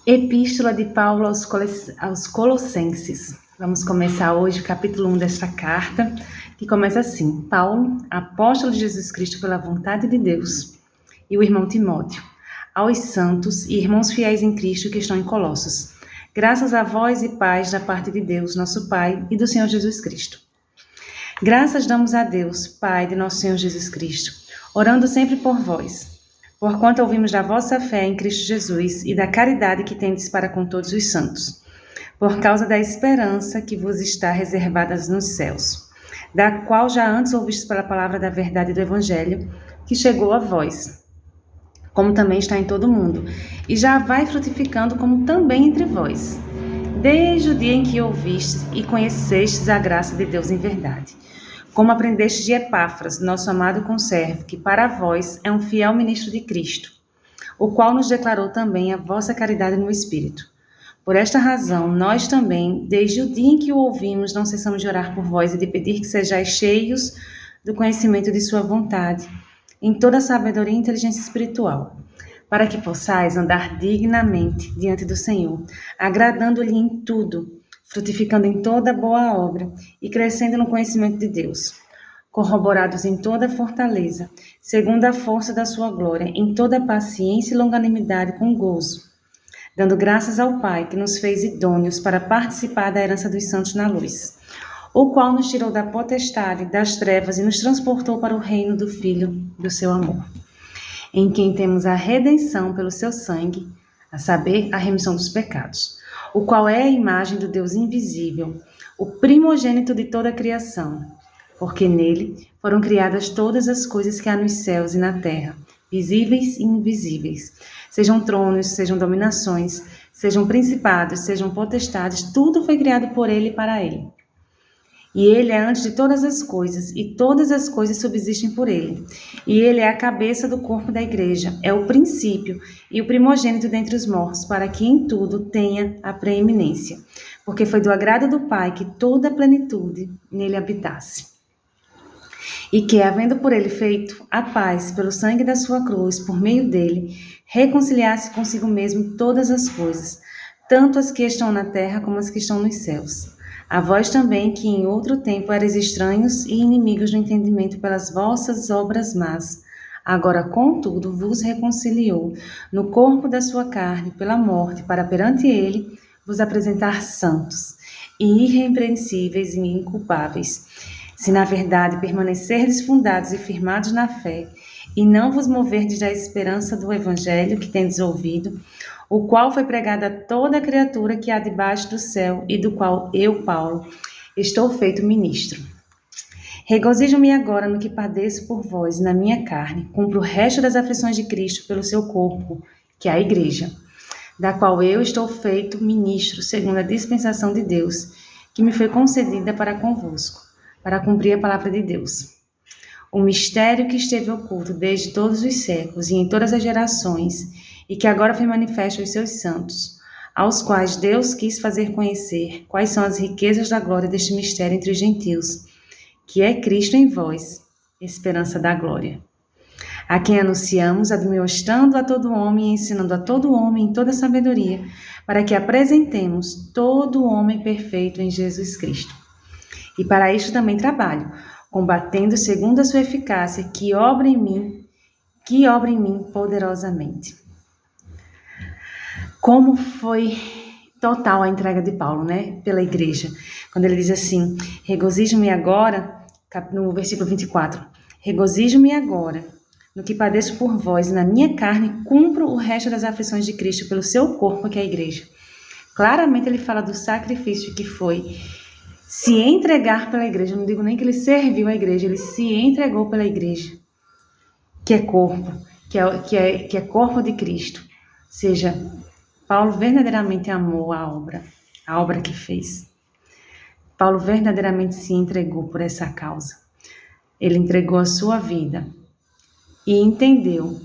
Epístola de Paulo aos Colossenses. Vamos começar hoje o capítulo 1 desta carta, que começa assim: Paulo, apóstolo de Jesus Cristo pela vontade de Deus, e o irmão Timóteo, aos santos e irmãos fiéis em Cristo que estão em Colossos. Graças a vós e paz da parte de Deus, nosso Pai, e do Senhor Jesus Cristo. Graças damos a Deus, Pai de nosso Senhor Jesus Cristo, orando sempre por vós, porquanto ouvimos da vossa fé em Cristo Jesus e da caridade que tendes para com todos os santos, por causa da esperança que vos está reservada nos céus, da qual já antes ouvistes pela palavra da verdade do Evangelho, que chegou a vós, como também está em todo o mundo, e já vai frutificando como também entre vós, desde o dia em que ouvistes e conhecestes a graça de Deus em verdade, como aprendeste de Epáfras, nosso amado conservo, que para vós é um fiel ministro de Cristo, o qual nos declarou também a vossa caridade no Espírito. Por esta razão, nós também, desde o dia em que o ouvimos, não cessamos de orar por vós e de pedir que sejais cheios do conhecimento de sua vontade, em toda sabedoria e inteligência espiritual, para que possais andar dignamente diante do Senhor, agradando-lhe em tudo, frutificando em toda boa obra e crescendo no conhecimento de Deus, corroborados em toda fortaleza, segundo a força da sua glória, em toda paciência e longanimidade com gozo, dando graças ao Pai que nos fez idôneos para participar da herança dos santos na luz, o qual nos tirou da potestade, das trevas e nos transportou para o reino do Filho do seu amor, em quem temos a redenção pelo seu sangue, a saber, a remissão dos pecados, o qual é a imagem do Deus invisível, o primogênito de toda a criação, porque nele foram criadas todas as coisas que há nos céus e na terra, visíveis e invisíveis, sejam tronos, sejam dominações, sejam principados, sejam potestades, tudo foi criado por ele e para ele. E ele é antes de todas as coisas, e todas as coisas subsistem por ele. E ele é a cabeça do corpo da igreja, é o princípio e o primogênito dentre os mortos, para que em tudo tenha a preeminência. Porque foi do agrado do Pai que toda a plenitude nele habitasse. E que, havendo por ele feito a paz pelo sangue da sua cruz, por meio dele, reconciliasse consigo mesmo todas as coisas, tanto as que estão na terra como as que estão nos céus. A vós também, que em outro tempo erais estranhos e inimigos do entendimento pelas vossas obras más, agora, contudo, vos reconciliou no corpo da sua carne pela morte, para perante ele vos apresentar santos e irrepreensíveis e inculpáveis, se na verdade permanecerdes fundados e firmados na fé, e não vos moverdes da esperança do Evangelho que tendes ouvido, o qual foi pregado a toda criatura que há debaixo do céu, e do qual eu, Paulo, estou feito ministro. Regozijo-me agora no que padeço por vós e na minha carne, cumpro o resto das aflições de Cristo pelo seu corpo, que é a igreja, da qual eu estou feito ministro, segundo a dispensação de Deus, que me foi concedida para convosco, para cumprir a palavra de Deus. O mistério que esteve oculto desde todos os séculos e em todas as gerações, e que agora foi manifesto aos seus santos, aos quais Deus quis fazer conhecer quais são as riquezas da glória deste mistério entre os gentios, que é Cristo em vós, esperança da glória. A quem anunciamos, admoestando a todo homem e ensinando a todo homem em toda sabedoria, para que apresentemos todo homem perfeito em Jesus Cristo. E para isto também trabalho, combatendo segundo a sua eficácia, que obra em mim poderosamente. Como foi total a entrega de Paulo, né, pela igreja. Quando ele diz assim: regozijo-me agora, no versículo 24, regozijo-me agora no que padeço por vós, e na minha carne cumpro o resto das aflições de Cristo pelo seu corpo, que é a igreja. Claramente ele fala do sacrifício que foi se entregar pela igreja. Eu não digo nem que ele serviu a igreja, ele se entregou pela igreja, que é corpo, que é corpo de Cristo. Ou seja, Paulo verdadeiramente amou a obra que fez. Paulo verdadeiramente se entregou por essa causa. Ele entregou a sua vida e entendeu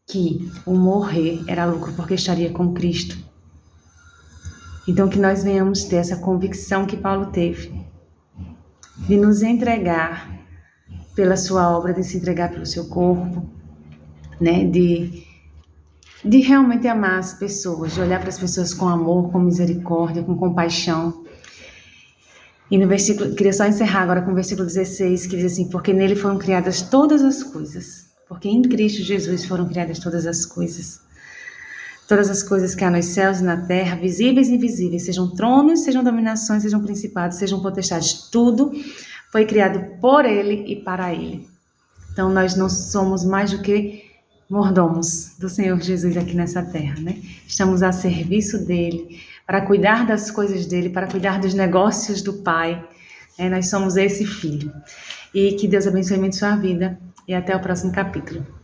que o morrer era lucro, porque estaria com Cristo. Então, que nós venhamos ter essa convicção que Paulo teve, de nos entregar pela sua obra, de se entregar pelo seu corpo, né? De de realmente amar as pessoas, de olhar para as pessoas com amor, com misericórdia, com compaixão. E no versículo, queria só encerrar agora com o versículo 16, que diz assim: porque nele foram criadas todas as coisas, porque em Cristo Jesus foram criadas todas as coisas. Todas as coisas que há nos céus e na terra, visíveis e invisíveis, sejam tronos, sejam dominações, sejam principados, sejam potestades, tudo foi criado por ele e para ele. Então nós não somos mais do que mordomos do Senhor Jesus aqui nessa terra, né? Estamos a serviço dele, para cuidar das coisas dele, para cuidar dos negócios do Pai. Nós somos esse filho. E que Deus abençoe muito sua vida e até o próximo capítulo.